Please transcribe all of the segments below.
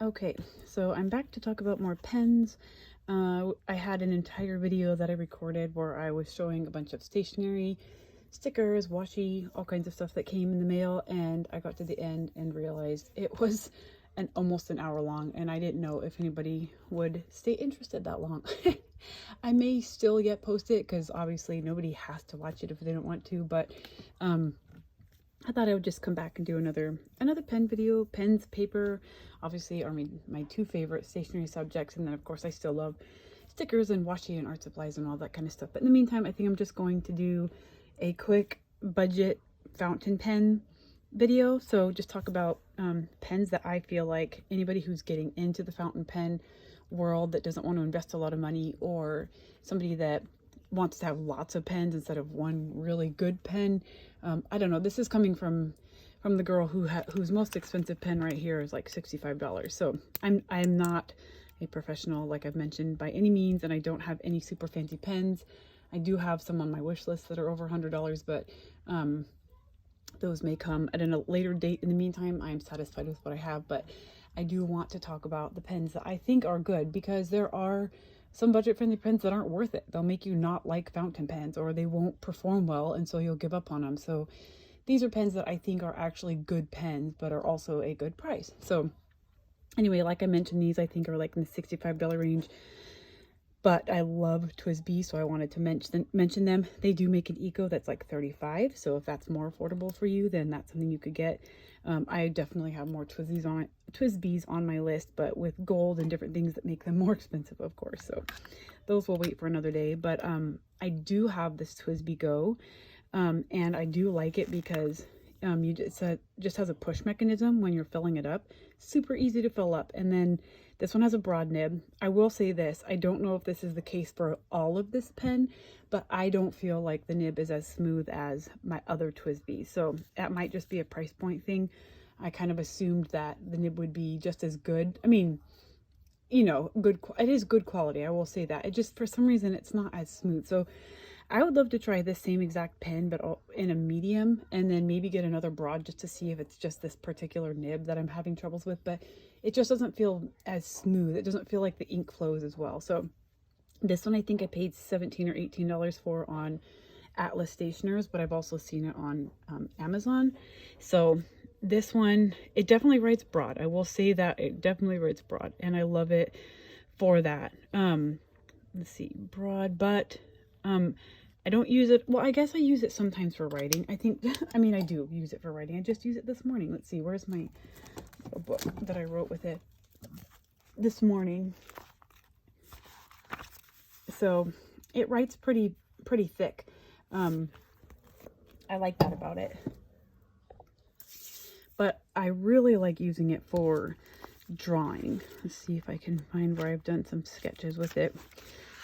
Okay, so I'm back to talk about more pens. I had an entire video that I recorded where I was showing a bunch of stationery, stickers, washi, all kinds of stuff that came in the mail, and I got to the end and realized it was almost an hour long, and I didn't know if anybody would stay interested that long. I may still yet post it because obviously nobody has to watch it if they don't want to, but I thought I would just come back and do another pen video. Pens, paper, obviously are my two favorite stationery subjects, and then of course I still love stickers and washi and art supplies and all that kind of stuff. But in the meantime, I think I'm just going to do a quick budget fountain pen video. So just talk about pens that I feel like anybody who's getting into the fountain pen world that doesn't want to invest a lot of money, or somebody that wants to have lots of pens instead of one really good pen. I don't know, this is coming from the girl whose most expensive pen right here is like $65. So I'm not a professional, like I've mentioned, by any means, and I don't have any super fancy pens. I do have some on my wish list that are over $100, but those may come at a later date. In the meantime, I am satisfied with what I have, but I do want to talk about the pens that I think are good, because there are some budget-friendly pens that aren't worth it. They'll make you not like fountain pens, or they won't perform well, and so you'll give up on them. So these are pens that I think are actually good pens, but are also a good price. So anyway, like I mentioned, these I think are like in the $65 range. But I love TWSBI, so I wanted to mention them. They do make an eco that's like $35, so if that's more affordable for you, then that's something you could get. I definitely have more TWSBIs on my list, but with gold and different things that make them more expensive, of course. So those will wait for another day. But I do have this TWSBI Go, and I do like it because it just has a push mechanism when you're filling it up. Super easy to fill up. And then this one has a broad nib. I will say this, I don't know if this is the case for all of this pen, but I don't feel like the nib is as smooth as my other TWSBI. So that might just be a price point thing. I kind of assumed that the nib would be just as good. I mean, you know, it is good quality, I will say that. It just, for some reason, it's not as smooth. So I would love to try this same exact pen, but in a medium, and then maybe get another broad just to see if it's just this particular nib that I'm having troubles with. But it just doesn't feel as smooth. It doesn't feel like the ink flows as well. So this one I think I paid $17 or $18 for on Atlas Stationers, but I've also seen it on Amazon. So this one, it definitely writes broad. I will say that it definitely writes broad, and I love it for that. Let's see, broad, but I don't use it. Well, I guess I use it sometimes for writing. I think, I mean, I do use it for writing. I just used it this morning. Let's see, where's my book that I wrote with it this morning? So it writes pretty thick. I like that about it. But I really like using it for drawing. Let's see if I can find where I've done some sketches with it.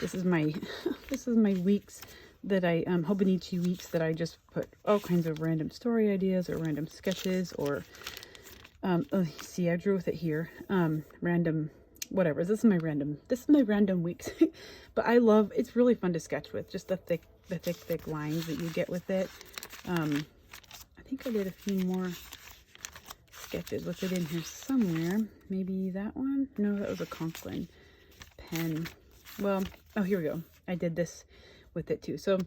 This is my weeks that I Hobonichi weeks that I just put all kinds of random story ideas or random sketches, or see, I drew with it here, random whatever. This is my random weeks. But I love, it's really fun to sketch with, just the thick lines that you get with it. I think I did a few more sketches with it in here somewhere. Maybe that one? No, that was a Conklin pen. Well, oh, here we go. I did this with it too. So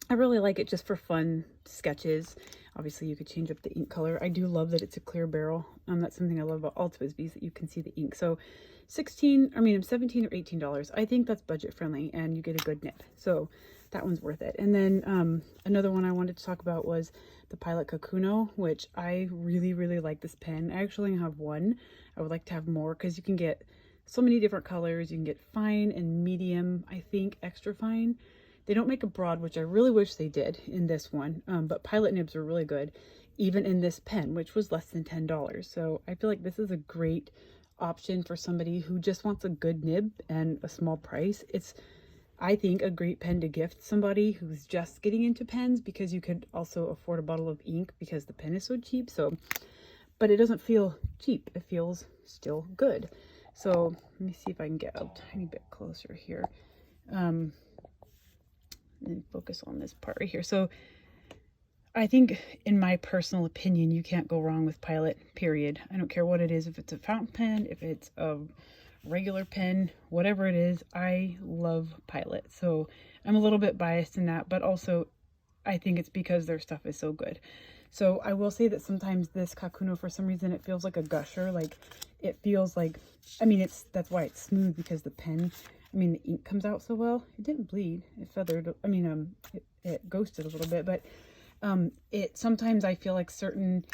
I really like it just for fun sketches. Obviously, you could change up the ink color. I do love that it's a clear barrel. That's something I love about all TWSBIs, that you can see the ink. So $17 or $18. I think that's budget friendly, and you get a good nib. So that one's worth it. And then another one I wanted to talk about was the Pilot Kakuno, which I really, really like this pen. I actually have one. I would like to have more, because you can get so many different colors. You can get fine and medium, I think extra fine. They don't make a broad, which I really wish they did in this one, but Pilot nibs are really good, even in this pen, which was less than $10. So I feel like this is a great option for somebody who just wants a good nib and a small price. It's, I think, a great pen to gift somebody who's just getting into pens, because you could also afford a bottle of ink because the pen is so cheap. So, but it doesn't feel cheap. It feels still good. So let me see if I can get a tiny bit closer here. And focus on this part right here. So I think, in my personal opinion, you can't go wrong with Pilot, period. I don't care what it is, if it's a fountain pen, if it's a regular pen, whatever it is, I love Pilot. So I'm a little bit biased in that, but also I think it's because their stuff is so good. So I will say that sometimes this Kakuno, for some reason, it feels like a gusher. Like, it feels like, I mean, that's why it's smooth, because the pen, I mean, the ink comes out so well. It didn't bleed. It feathered, I mean, it ghosted a little bit, but sometimes I feel like certain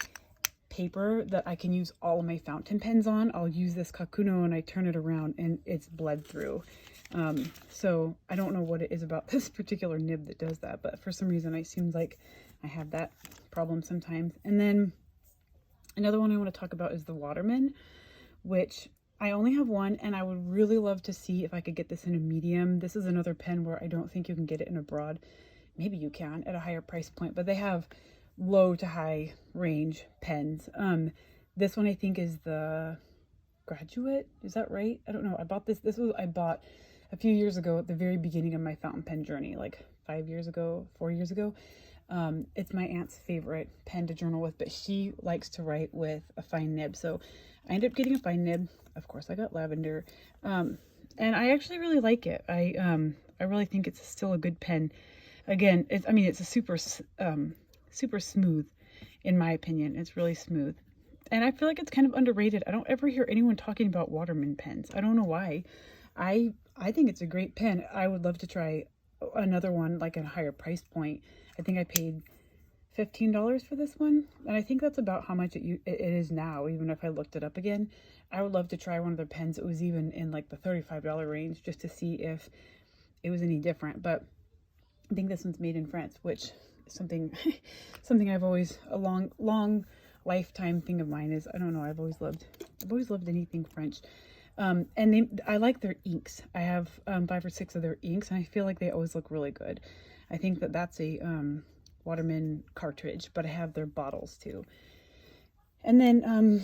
paper that I can use all of my fountain pens on, I'll use this Kakuno and I turn it around and it's bled through. So I don't know what it is about this particular nib that does that, but for some reason it seems like I have that problem sometimes. And then another one I want to talk about is the Waterman, which I only have one, and I would really love to see if I could get this in a medium. This is another pen where I don't think you can get it in a broad. Maybe you can at a higher price point, but they have low to high range pens. This one I think is the Graduate. Is that right? I don't know. I bought this. I bought a few years ago at the very beginning of my fountain pen journey, like 5 years ago, 4 years ago. It's my aunt's favorite pen to journal with, but she likes to write with a fine nib. So I ended up getting a fine nib. Of course, I got lavender. And I actually really like it. I really think it's still a good pen. Again, it's a super smooth, in my opinion. It's really smooth. And I feel like it's kind of underrated. I don't ever hear anyone talking about Waterman pens. I don't know why. I think it's a great pen. I would love to try another one, like at a higher price point. I think I paid $15 for this one, and I think that's about how much it is now, even if I looked it up again. I would love to try one of their pens that was even in like the $35 range, just to see if it was any different. But I think this one's made in France, which is something I've always, a long lifetime thing of mine is, I don't know, I've always loved anything French. And I like their inks. I have 5 or 6 of their inks, and I feel like they always look really good. I think that that's a Waterman cartridge, but I have their bottles too. And then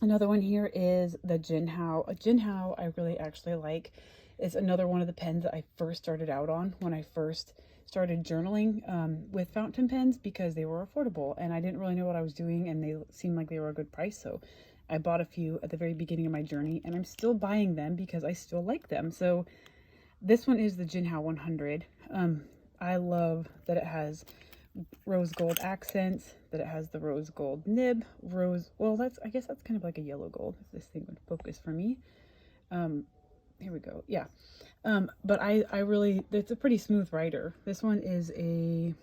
another one here is the Jinhao. A Jinhao I really actually like. Is another one of the pens that I first started out on when I first started journaling with fountain pens, because they were affordable and I didn't really know what I was doing, and they seemed like they were a good price. So I bought a few at the very beginning of my journey, and I'm still buying them because I still like them. So this one is the Jinhao 100. I love that it has rose gold accents, that it has the rose gold nib, I guess that's kind of like a yellow gold, if this thing would focus for me. Here we go. Yeah. But it's a pretty smooth writer. This one is a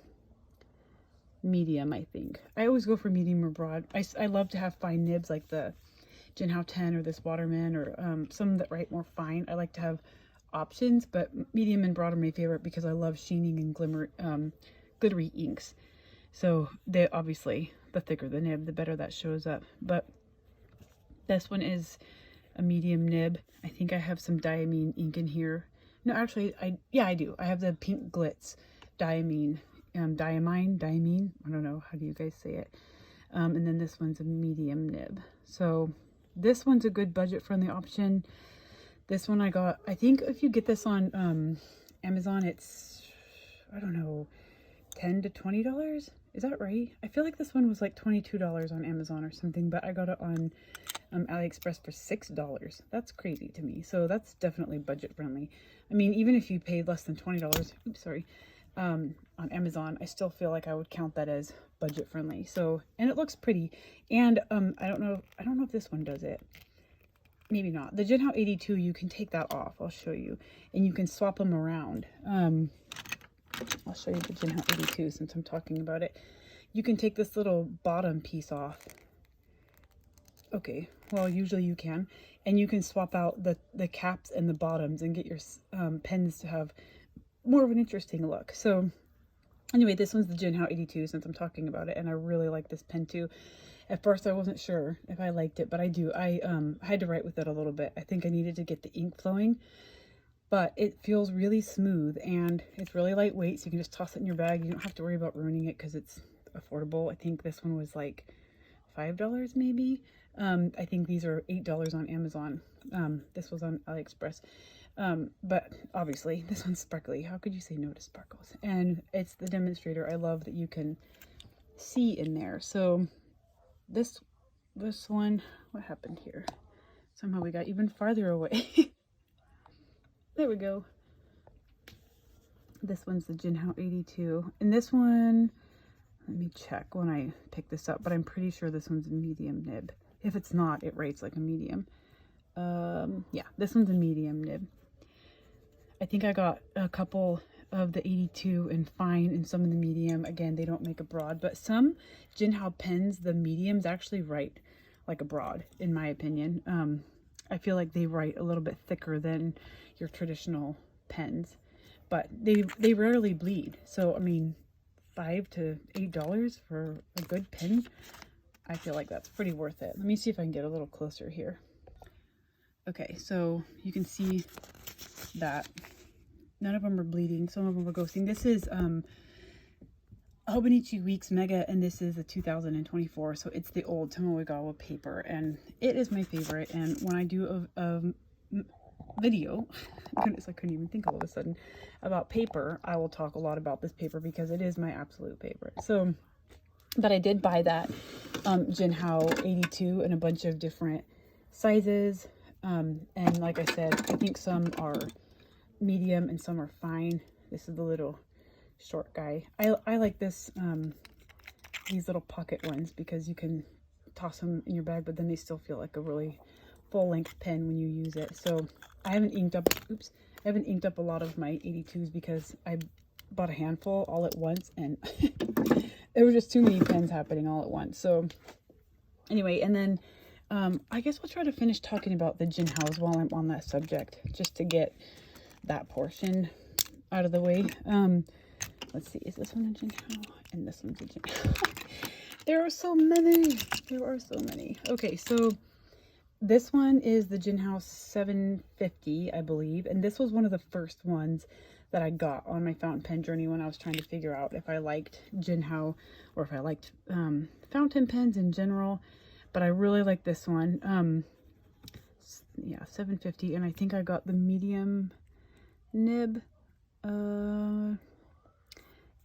medium, I think. I always go for medium or broad. I love to have fine nibs like the Jinhao 10 or this Waterman, or some that write more fine. I like to have options, but medium and broad are my favorite because I love sheening and glittery inks. So obviously the thicker the nib, the better that shows up. But this one is a medium nib. I think I have some diamine ink in here. No, actually, I do. I have the pink glitz diamine, diamine. I don't know, how do you guys say it? And then this one's a medium nib. So this one's a good budget-friendly option. This one I got, I think if you get this on Amazon, it's, I don't know, $10 to $20. Is that right? I feel like this one was like $22 on Amazon or something, but I got it on AliExpress for $6. That's crazy to me. So that's definitely budget friendly. I mean, even if you paid less than $20, on Amazon, I still feel like I would count that as budget friendly. So, and it looks pretty. And I don't know if this one does it. Maybe not. The Jinhao 82, you can take that off. I'll show you. And you can swap them around. I'll show you the Jinhao 82 since I'm talking about it. You can take this little bottom piece off. Okay, well, usually you can. And you can swap out the caps and the bottoms and get your pens to have more of an interesting look. So anyway, this one's the Jinhao 82 since I'm talking about it, and I really like this pen too. At first I wasn't sure if I liked it, but I do. I had to write with it a little bit. I think I needed to get the ink flowing, but it feels really smooth and it's really lightweight, so you can just toss it in your bag. You don't have to worry about ruining it because it's affordable. I think this one was like $5 maybe. I think these are $8 on Amazon. This was on AliExpress. But obviously this one's sparkly. How could you say no to sparkles? And it's the demonstrator. I love that you can see in there. So this one, what happened here? Somehow we got even farther away. There we go. This one's the Jinhao 82. And this one, let me check when I pick this up, but I'm pretty sure this one's a medium nib. If it's not, it rates like a medium. Yeah, this one's a medium nib. I think I got a couple of the 82 in fine and some in the medium. Again, they don't make a broad, but some Jinhao pens, the mediums actually write like a broad, in my opinion. I feel like they write a little bit thicker than your traditional pens, but they rarely bleed. So, I mean, $5 to $8 for a good pen, I feel like that's pretty worth it. Let me see if I can get a little closer here. Okay, so you can see that none of them are bleeding. Some of them are ghosting. This is Hobonichi Weeks Mega, and this is the 2024. So it's the old Tomoegawa paper, and it is my favorite. And when I do a video, goodness, I couldn't even think all of a sudden, about paper, I will talk a lot about this paper because it is my absolute favorite. So, but I did buy that Jinhao 82 in a bunch of different sizes. And like I said, I think some are medium and some are fine. This is the little short guy. I like this, these little pocket ones, because you can toss them in your bag, but then they still feel like a really full-length pen when you use it. So I haven't inked up, I haven't inked up a lot of my 82s because I bought a handful all at once, and there were just too many pens happening all at once. So anyway, and then I guess we'll try to finish talking about the Jinhaos while I'm on that subject, just to get that portion out of the way. Let's see, is this one a Jinhao? And this one's a Jinhao. There are so many. There are so many. Okay, so this one is the Jinhao 750, I believe. And this was one of the first ones that I got on my fountain pen journey when I was trying to figure out if I liked Jinhao or if I liked fountain pens in general. But I really like this one. Yeah, 750. And I think I got the medium nib.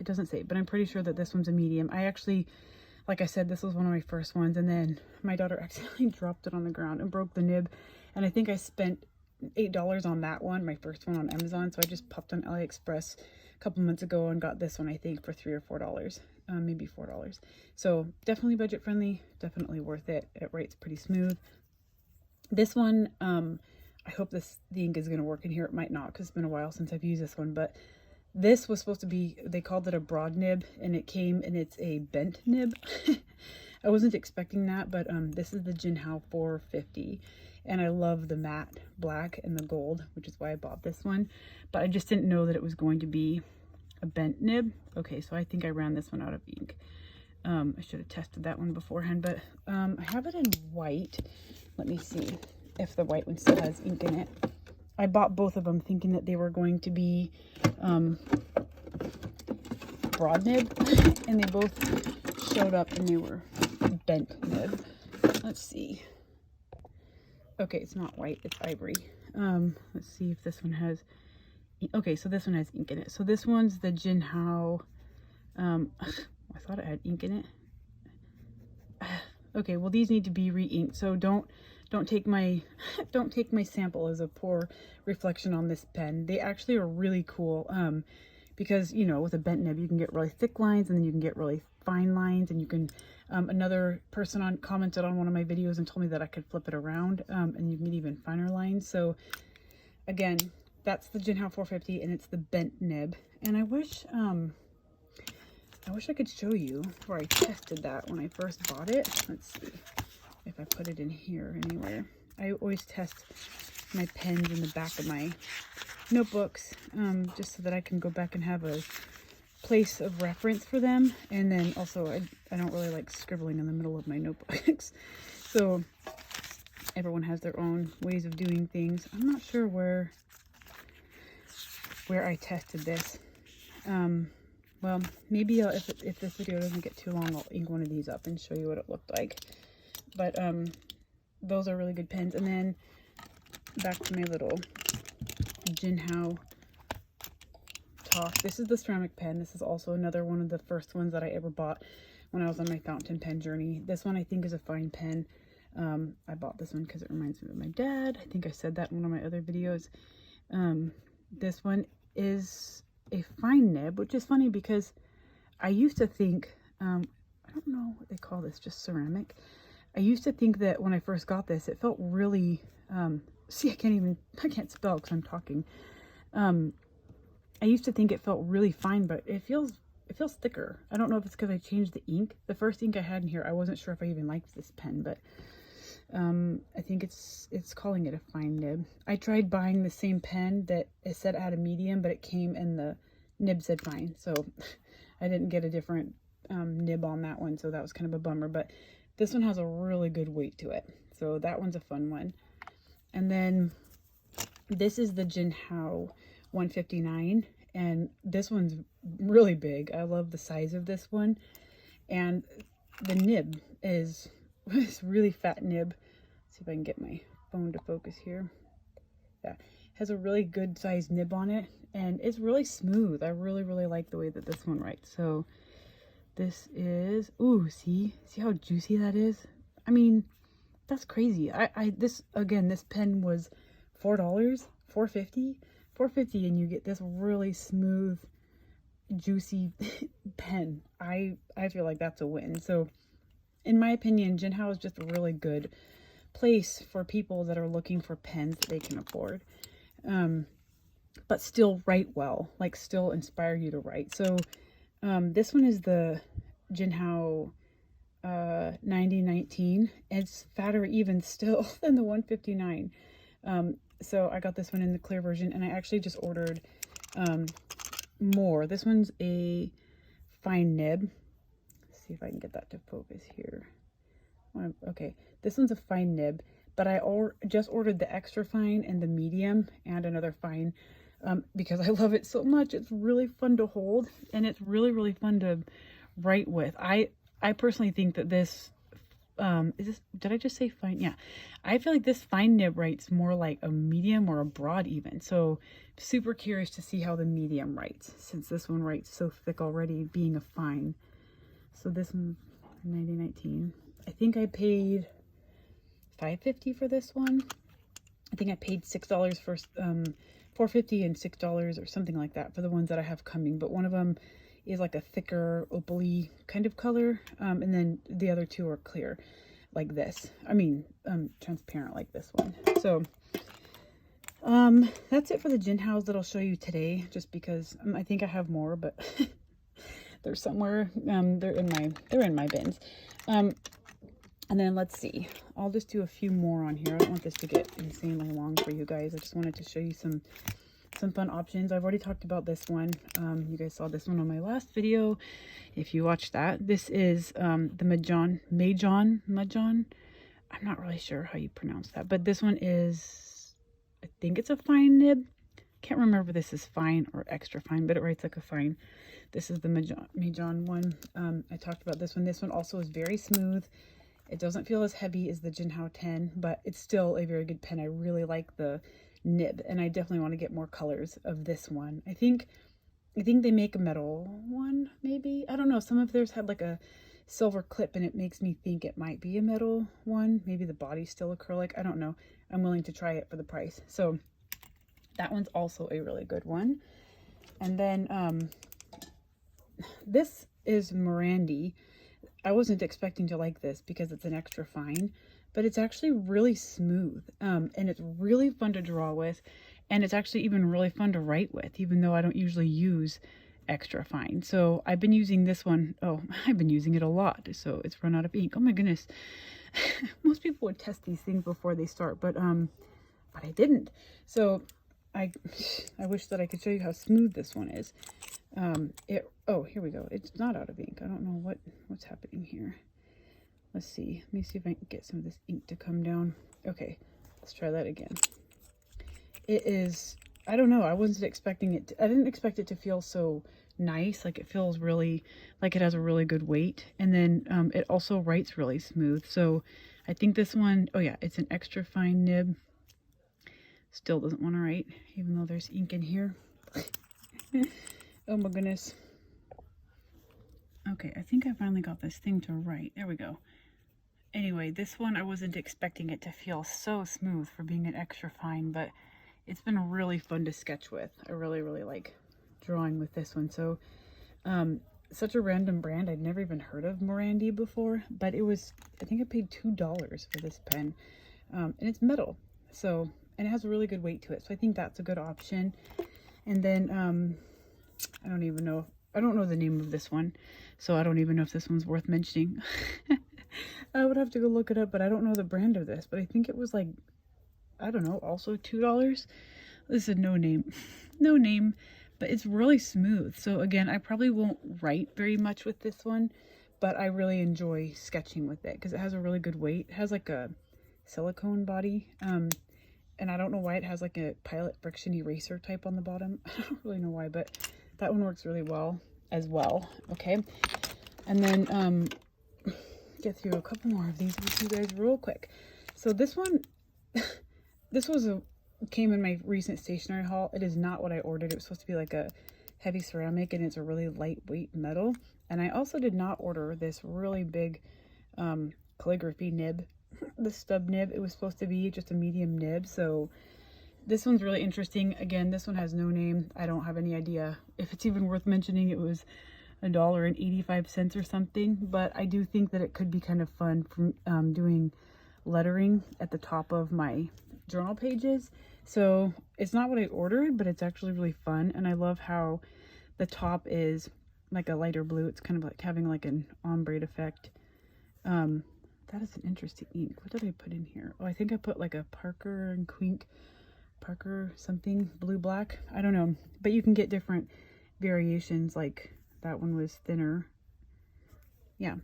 It doesn't say, but I'm pretty sure that this one's a medium. I actually, like I said, this was one of my first ones, and then my daughter accidentally dropped it on the ground and broke the nib, and I think I spent $8 on that one, my first one, on Amazon. So I just popped on AliExpress a couple months ago and got this one, I think, for $3 or $4, maybe $4. So definitely budget friendly, definitely worth it. It writes pretty smooth. This one, I hope the ink is going to work in here. It might not, because it's been a while since I've used this one, but this was supposed to be, they called it a broad nib, and it came and it's a bent nib. I wasn't expecting that, but this is the Jinhao 450, and I love the matte black and the gold, which is why I bought this one, but I just didn't know that it was going to be a bent nib. Okay, so I think I ran this one out of ink. I should have tested that one beforehand, but I have it in white. Let me see if the white one still has ink in it. I bought both of them thinking that they were going to be broad nib, and they both showed up and they were bent nib. Let's see. Okay, it's not white, it's ivory. Let's see if this one has, okay, so this one has ink in it. So this one's the Jinhao, I thought it had ink in it. Okay, well, these need to be re-inked, so don't take my sample as a poor reflection on this pen. They actually are really cool, because, you know, with a bent nib you can get really thick lines, and then you can get really fine lines, and you can another person commented on one of my videos and told me that I could flip it around, and you can get even finer lines. So again, that's the Jinhao 450, and it's the bent nib. And I wish I could show you where I tested that when I first bought it. Let's see if I put it in here anywhere. I always test my pens in the back of my notebooks, just so that I can go back and have a place of reference for them. And then also I don't really like scribbling in the middle of my notebooks. So everyone has their own ways of doing things. I'm not sure where I tested this. Well, maybe if this video doesn't get too long, I'll ink one of these up and show you what it looked like. But those are really good pens. And then back to my little Jinhao Talk. This is the ceramic pen. This is also another one of the first ones that I ever bought when I was on my fountain pen journey. This one I think is a fine pen. I bought this one because it reminds me of my dad. I think I said that in one of my other videos. This one is a fine nib, which is funny because I used to think, I don't know what they call this, just ceramic. I used to think that when I first got this, it felt really, see, I can't spell because I'm talking. I used to think it felt really fine, but it feels thicker. I don't know if it's because I changed the ink. The first ink I had in here, I wasn't sure if I even liked this pen, but I think it's calling it a fine nib. I tried buying the same pen that it said it had a medium, but it came and the nib said fine. So I didn't get a different nib on that one, so that was kind of a bummer. But this one has a really good weight to it, so that one's a fun one. And then this is the Jinhao 159, and this one's really big. I love the size of this one, and the nib is this really fat nib. Let's see if I can get my phone to focus here. Yeah, it has a really good sized nib on it, and it's really smooth. I really like the way that this one writes. So this is, ooh, see how juicy that is? I mean, that's crazy. This pen was $4, $4.50, and you get this really smooth, juicy pen. I feel like that's a win. So in my opinion, Jinhao is just a really good place for people that are looking for pens that they can afford, but still write well, like still inspire you to write. So this one is the Jinhao 9019. It's fatter even still than the 159. So I got this one in the clear version, and I actually just ordered more. This one's a fine nib. Let's see if I can get that to focus here. Okay, this one's a fine nib, but I just ordered the extra fine and the medium and another fine because I love it so much. It's really fun to hold, and it's really fun to write with. I personally think that this did I just say fine? Yeah, I feel like this fine nib writes more like a medium or a broad even. So super curious to see how the medium writes, since this one writes so thick already being a fine. So this one, 9019. I think I paid $5.50 for this one. I think I paid $6 for $4.50 and $6 or something like that for the ones that I have coming. But one of them is like a thicker opal-y kind of color, and then the other two are clear like this. I mean, transparent like this one. So that's it for the Jinhaos that I'll show you today, just because I think I have more, but they're somewhere. They're in my bins. And then let's see, I'll just do a few more on here. I don't want this to get insanely long for you guys. I just wanted to show you some fun options. I've already talked about this one. You guys saw this one on my last video if you watched that. This is the Majohn. I'm not really sure how you pronounce that, but this one is, I think it's a fine nib. Can't remember if this is fine or extra fine, but it writes like a fine. This is the Majohn one. I talked about this one. This one also is very smooth. It doesn't feel as heavy as the Jinhao 10, but it's still a very good pen. I really like the nib, and I definitely want to get more colors of this one. I think they make a metal one, maybe. I don't know. Some of theirs had like a silver clip, and it makes me think it might be a metal one. Maybe the body's still acrylic. I don't know. I'm willing to try it for the price. So that one's also a really good one. And then this is Morandi. I wasn't expecting to like this because it's an extra fine, but it's actually really smooth, and it's really fun to draw with, and it's actually even really fun to write with, even though I don't usually use extra fine. So I've been using this one. Oh, I've been using it a lot, so it's run out of ink. Oh my goodness. Most people would test these things before they start, but I didn't. So I wish that I could show you how smooth this one is. Oh, here we go. It's not out of ink. I don't know what's happening here. Let's see. Let me see if I can get some of this ink to come down. Okay, let's try that again. It is, I don't know. I wasn't expecting it. I didn't expect it to feel so nice. Like, it feels really, like it has a really good weight. And then it also writes really smooth. So I think this one, oh yeah, it's an extra fine nib. Still doesn't want to write, even though there's ink in here. Oh my goodness. Okay, I think I finally got this thing to write. There we go. Anyway, this one I wasn't expecting it to feel so smooth for being an extra fine, but it's been really fun to sketch with. I really like drawing with this one. So, such a random brand. I'd never even heard of Morandi before, but it was, I think I paid $2 for this pen. And it's metal, so, and it has a really good weight to it. So I think that's a good option. And then, I don't know the name of this one, so I don't even know if this one's worth mentioning. I would have to go look it up, but I don't know the brand of this, but I think it was like, I don't know, also $2. This is no name, but it's really smooth. So again, I probably won't write very much with this one, but I really enjoy sketching with it because it has a really good weight. It has like a silicone body, and I don't know why it has like a Pilot friction eraser type on the bottom. I don't really know why, but that one works really well as well. Okay, and then get through a couple more of these with you guys real quick. So this one, came in my recent stationery haul. It is not what I ordered. It was supposed to be like a heavy ceramic, and it's a really lightweight metal. And I also did not order this really big calligraphy nib, the stub nib. It was supposed to be just a medium nib. So this one's really interesting. Again, this one has no name. I don't have any idea if it's even worth mentioning. It was $1.85 or something, but I do think that it could be kind of fun from doing lettering at the top of my journal pages. So it's not what I ordered, but it's actually really fun, and I love how the top is like a lighter blue. It's kind of like having like an ombre effect. That is an interesting ink. What did I put in here? Oh, I think I put like a Parker and Quink, Parker something, blue black. I don't know, but you can get different variations. Like that one was thinner. Yeah.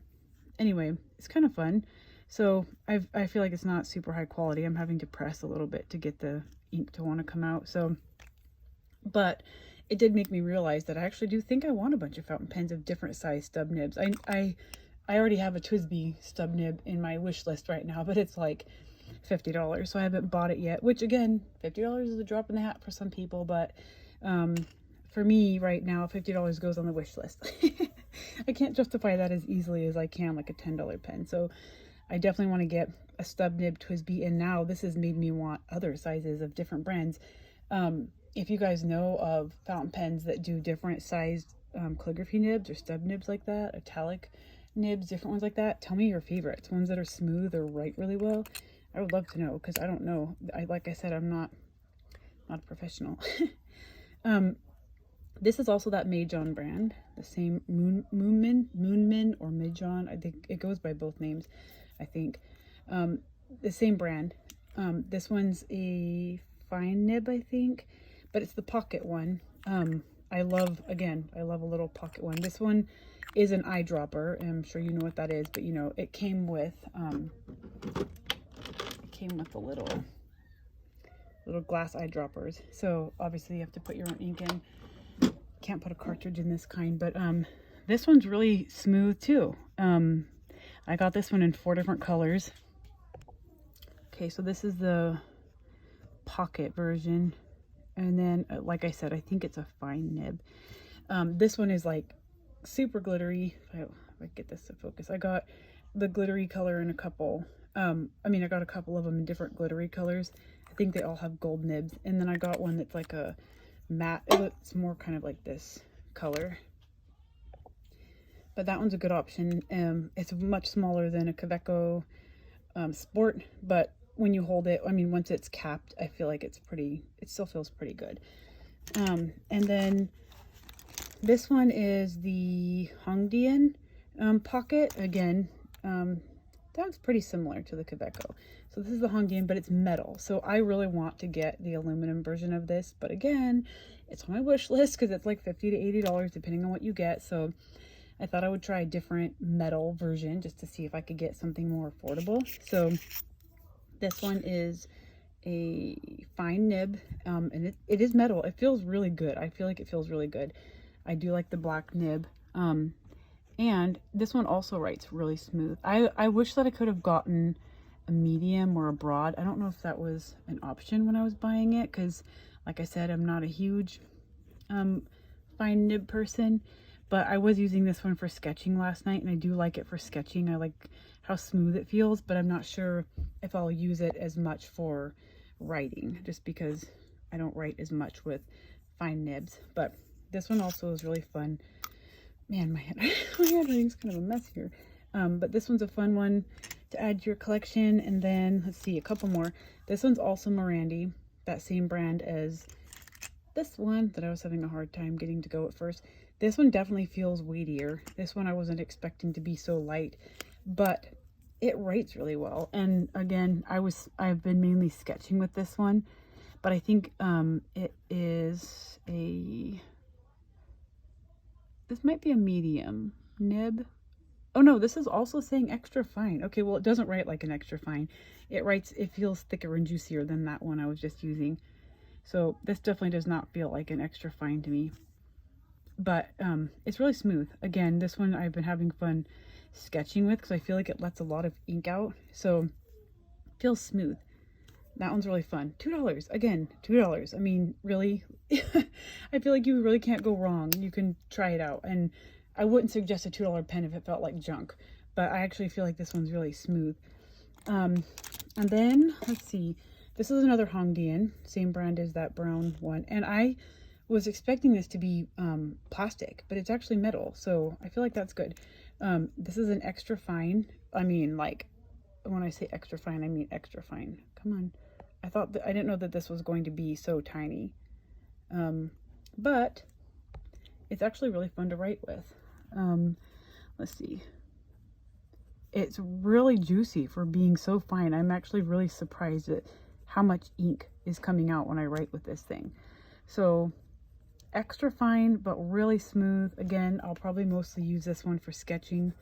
Anyway, it's kind of fun. So I feel like it's not super high quality. I'm having to press a little bit to get the ink to want to come out. So, but it did make me realize that I actually do think I want a bunch of fountain pens of different size stub nibs. I already have a TWSBI stub nib in my wish list right now, but it's like $50. So I haven't bought it yet, which again, $50 is a drop in the hat for some people, but for me right now, $50 goes on the wish list. I can't justify that as easily as I can like a $10 pen. So I definitely want to get a stub nib TWSBI, and now this has made me want other sizes of different brands. If you guys know of fountain pens that do different sized calligraphy nibs or stub nibs like that, italic nibs, different ones like that, tell me your favorites, ones that are smooth or write really well. I would love to know, because I don't know. Like I said, I'm not a professional. This is also that Majohn brand, the same Moonmin or Majohn. I think it goes by both names, I think. The same brand. This one's a fine nib, I think, but it's the pocket one. I love a little pocket one. This one is an eyedropper, and I'm sure you know what that is, but you know, it came with the little glass eyedroppers. So obviously you have to put your own ink in. Can't put a cartridge in this kind, but this one's really smooth too. I got this one in 4 different colors. Okay, so this is the pocket version, and then like I said, I think it's a fine nib. This one is like super glittery. If I get this to focus, I got the glittery color in a couple. I got a couple of them in different glittery colors. I think they all have gold nibs, and then I got one that's like a matte. It's more kind of like this color, but that one's a good option. It's much smaller than a Kaweco Sport, but when you hold it, once it's capped, I feel like it still feels pretty good. And then this one is the Hongdian pocket. Again, that's pretty similar to the Kaweco. So this is the Hongdian, but it's metal. So I really want to get the aluminum version of this, but again, it's on my wish list because it's like $50 to $80 depending on what you get. So I thought I would try a different metal version just to see if I could get something more affordable. So this one is a fine nib, and it is metal. It feels really good. I feel like it feels really good. I do like the black nib. And this one also writes really smooth. I wish that I could have gotten a medium or a broad. I don't know if that was an option when I was buying it, because like I said, I'm not a huge fine nib person, but I was using this one for sketching last night, and I do like it for sketching. I like how smooth it feels, but I'm not sure if I'll use it as much for writing, just because I don't write as much with fine nibs. But this one also is really fun. Man, my handwriting's kind of a mess here. But this one's a fun one to add to your collection. And then let's see, a couple more. This one's also Morandi, that same brand as this one that I was having a hard time getting to go at first. This one definitely feels weightier. This one I wasn't expecting to be so light, but it writes really well. And again, I've been mainly sketching with this one, but I think it is this might be a medium nib. Oh no, this is also saying extra fine. Okay, well, it doesn't write like an extra fine. It feels thicker and juicier than that one I was just using. So this definitely does not feel like an extra fine to me, but it's really smooth. Again, this one I've been having fun sketching with because I feel like it lets a lot of ink out, so it feels smooth. That one's really fun. $2, again, $2. I mean, really, I feel like you really can't go wrong. You can try it out, and I wouldn't suggest a $2 pen if it felt like junk, but I actually feel like this one's really smooth. And then let's see. This is another Hongdian, same brand as that brown one. And I was expecting this to be plastic, but it's actually metal. So I feel like that's good. This is an extra fine. I mean, like, when I say extra fine, I mean extra fine. Come on. I didn't know that this was going to be so tiny. But it's actually really fun to write with. Let's see. It's really juicy for being so fine. I'm actually really surprised at how much ink is coming out when I write with this thing. So extra fine, but really smooth. Again, I'll probably mostly use this one for sketching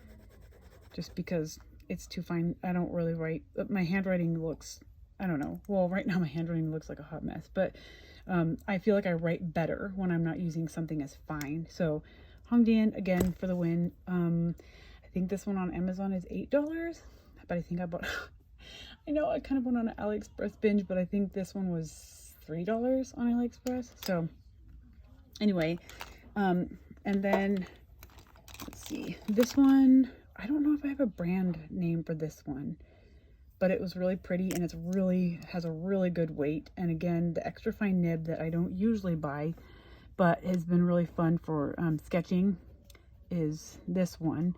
just because it's too fine. I don't really write. My handwriting looks, I don't know. Well, right now my handwriting looks like a hot mess, but I feel like I write better when I'm not using something as fine. So Hongdian, again, for the win. I think this one on Amazon is $8, but I think I bought, I know I kind of went on an AliExpress binge, but I think this one was $3 on AliExpress. So anyway, and then let's see, this one, I don't know if I have a brand name for this one, but it was really pretty, and has a really good weight. And again, the extra fine nib that I don't usually buy, but has been really fun for sketching, is this one.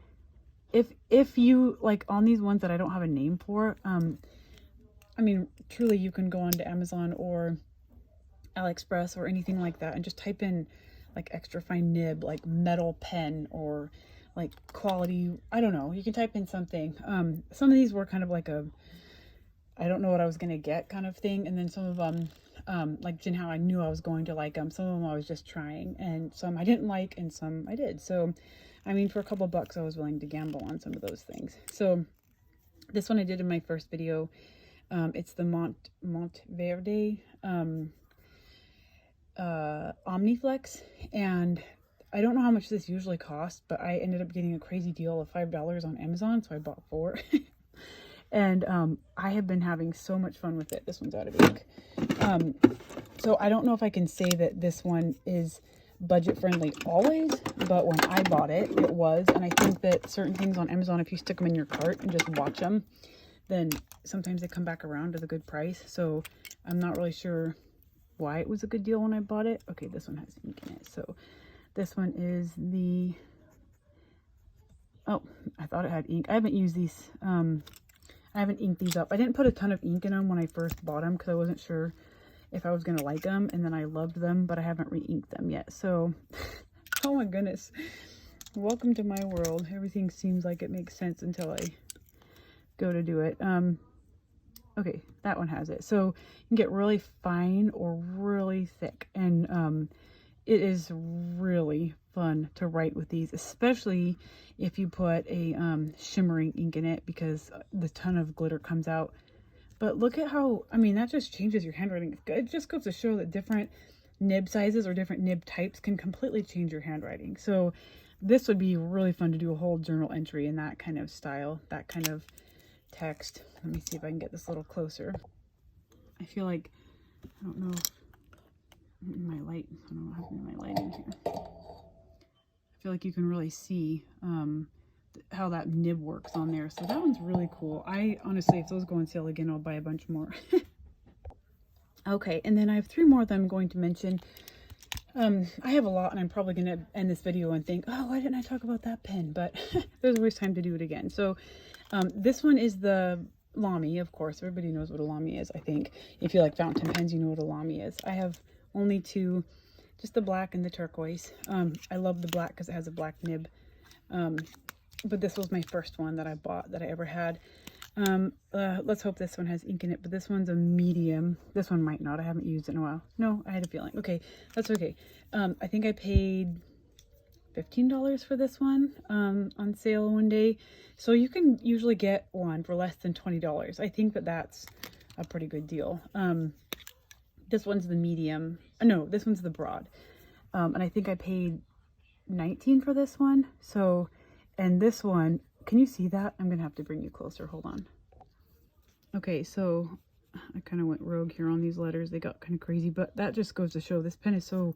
If you like, on these ones that I don't have a name for, I mean, truly, you can go onto Amazon or AliExpress or anything like that and just type in like extra fine nib, like metal pen, or like quality, I don't know, you can type in something. Some of these were kind of like a, I don't know what I was going to get kind of thing. And then some of them, like Jinhao, I knew I was going to like them. Some of them I was just trying, and some I didn't like, and some I did. So, I mean, for a couple bucks, I was willing to gamble on some of those things. So this one I did in my first video. It's the Mont Verde OmniFlex, and I don't know how much this usually costs, but I ended up getting a crazy deal of $5 on Amazon, so I bought 4. And I have been having so much fun with it. This one's out of ink. So I don't know if I can say that this one is budget friendly always, but when I bought it, it was. And I think that certain things on Amazon, if you stick them in your cart and just watch them, then sometimes they come back around to the good price. So I'm not really sure why it was a good deal when I bought it. Okay, this one has ink in it. So this one is the, oh, I thought it had ink. I haven't used these. I haven't inked these up. I didn't put a ton of ink in them when I first bought them because I wasn't sure if I was going to like them, and then I loved them, but I haven't re-inked them yet. So, oh my goodness. Welcome to my world. Everything seems like it makes sense until I go to do it. Okay, that one has it. So you can get really fine or really thick, and it is really fun to write with these, especially if you put a shimmering ink in it, because the ton of glitter comes out. But look at how, I mean, that just changes your handwriting. It just goes to show that different nib sizes or different nib types can completely change your handwriting. So this would be really fun to do a whole journal entry in that kind of style, that kind of text. Let me see if I can get this a little closer. I feel like, I don't know if my light, I don't know what happened to my lighting here. I feel like you can really see how that nib works on there. So that one's really cool. I honestly, if those go on sale again, I'll buy a bunch more. Okay, and then I have 3 more that I'm going to mention. I have a lot, and I'm probably going to end this video and think, oh, why didn't I talk about that pen? But there's always time to do it again. So this one is the Lamy, of course. Everybody knows what a Lamy is, I think. If you like fountain pens, you know what a Lamy is. I have only 2, just the black and the turquoise. I love the black because it has a black nib. But this was my first one that I bought that I ever had. Let's hope this one has ink in it, but this one's a medium. This one might not. I haven't used it in a while. No, I had a feeling. Okay, that's okay. I think I paid $15 for this one on sale one day. So you can usually get one for less than $20. I think that that's a pretty good deal. This one's the medium. No, this one's the broad. And I think I paid $19 for this one. So, and this one, can you see that? I'm gonna have to bring you closer. Hold on. Okay, so I kind of went rogue here on these letters. They got kind of crazy, but that just goes to show this pen is so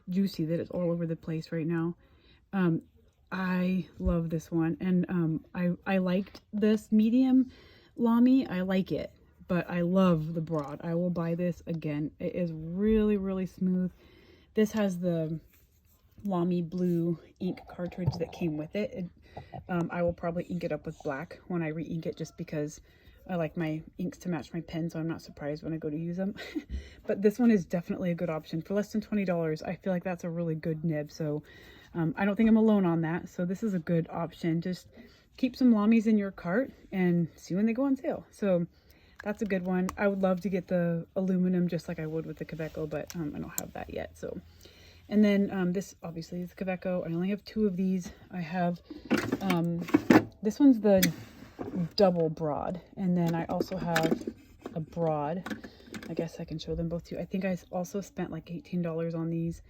juicy that it's all over the place right now. I love this one, and I liked this medium Lamy. I like it, but I love the broad. I will buy this again. It is really, really smooth. This has the Lamy blue ink cartridge that came with it. I will probably ink it up with black when I re-ink it, just because I like my inks to match my pen, so I'm not surprised when I go to use them. But this one is definitely a good option. For less than $20, I feel like that's a really good nib. So I don't think I'm alone on that. So this is a good option. Just keep some Lamys in your cart and see when they go on sale. So that's a good one. I would love to get the aluminum just like I would with the Kaweco, but I don't have that yet. So, and then this obviously is the Kaweco. I only have 2 of these. I have, this one's the double broad, and then I also have a broad. I guess I can show them both to you. I think I also spent like $18 on these.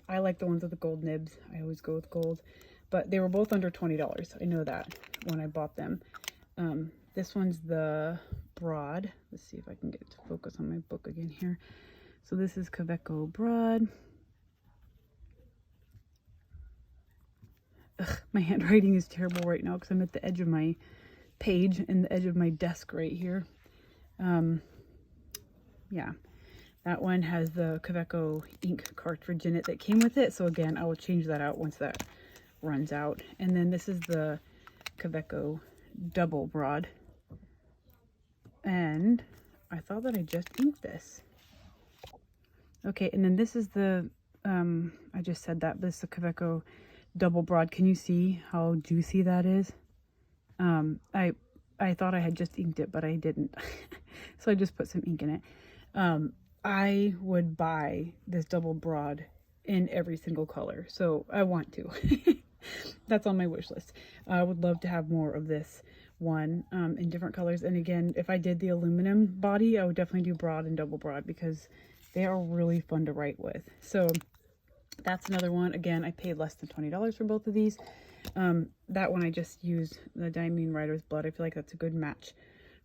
I like the ones with the gold nibs. I always go with gold, but they were both under $20. I know that when I bought them. This one's the broad. Let's see if I can get it to focus on my book again here. So this is Kaweco broad. Ugh, my handwriting is terrible right now because I'm at the edge of my page and the edge of my desk right here. Yeah, that one has the Kaweco ink cartridge in it that came with it. So again, I will change that out once that runs out. And then this is the Kaweco double broad. And I thought that I just inked this. Okay, and then this is the, I just said that, this is the Kaweco double broad. Can you see how juicy that is? I thought I had just inked it, but I didn't. So I just put some ink in it. I would buy this double broad in every single color, so I want to. That's on my wish list. I would love to have more of this one in different colors. And again, if I did the aluminum body, I would definitely do broad and double broad because they are really fun to write with. So that's another one. Again, I paid less than $20 for both of these. That one I just used the Diamine Writer's Blood. I feel like that's a good match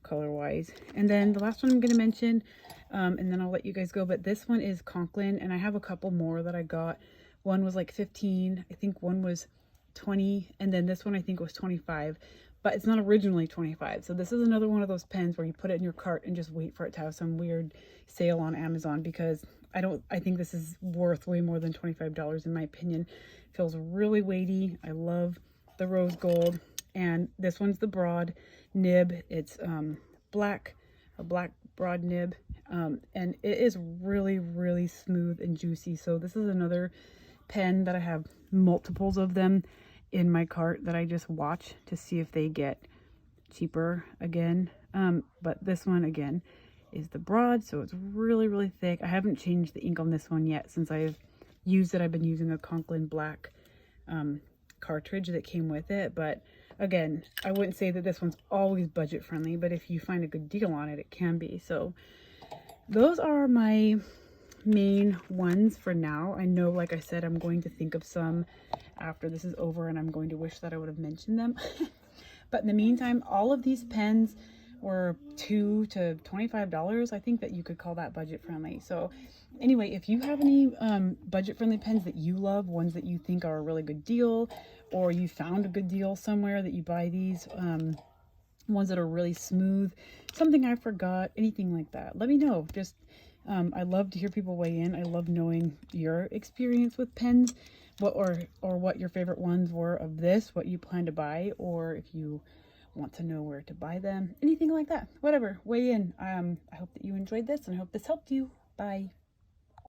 color wise. And then the last one I'm going to mention, and then I'll let you guys go, but this one is Conklin, and I have a couple more that I got. One was like 15, I think one was 20, and then this one I think was 25, but it's not originally 25. So this is another one of those pens where you put it in your cart and just wait for it to have some weird sale on Amazon, because I think this is worth way more than $25 in my opinion. It feels really weighty. I love the rose gold, and this one's the broad nib. It's a black broad nib, and it is really, really smooth and juicy. So this is another pen that I have multiples of them in my cart that I just watch to see if they get cheaper again. But this one again is the broad, so it's really, really thick. I haven't changed the ink on this one yet since I've used it. I've been using a Conklin black cartridge that came with it, but again, I wouldn't say that this one's always budget friendly, but if you find a good deal on it, it can be. So those are my main ones for now. I know, like I said, I'm going to think of some after this is over, and I'm going to wish that I would have mentioned them. But in the meantime, all of these pens were $2 to $25. I think that you could call that budget friendly. So anyway, if you have any budget friendly pens that you love, ones that you think are a really good deal, or you found a good deal somewhere that you buy these, ones that are really smooth, something I forgot, anything like that, let me know. Just I love to hear people weigh in. I love knowing your experience with pens, or what your favorite ones were of this, what you plan to buy, or if you want to know where to buy them, anything like that. Whatever, weigh in. I hope that you enjoyed this and I hope this helped you. Bye.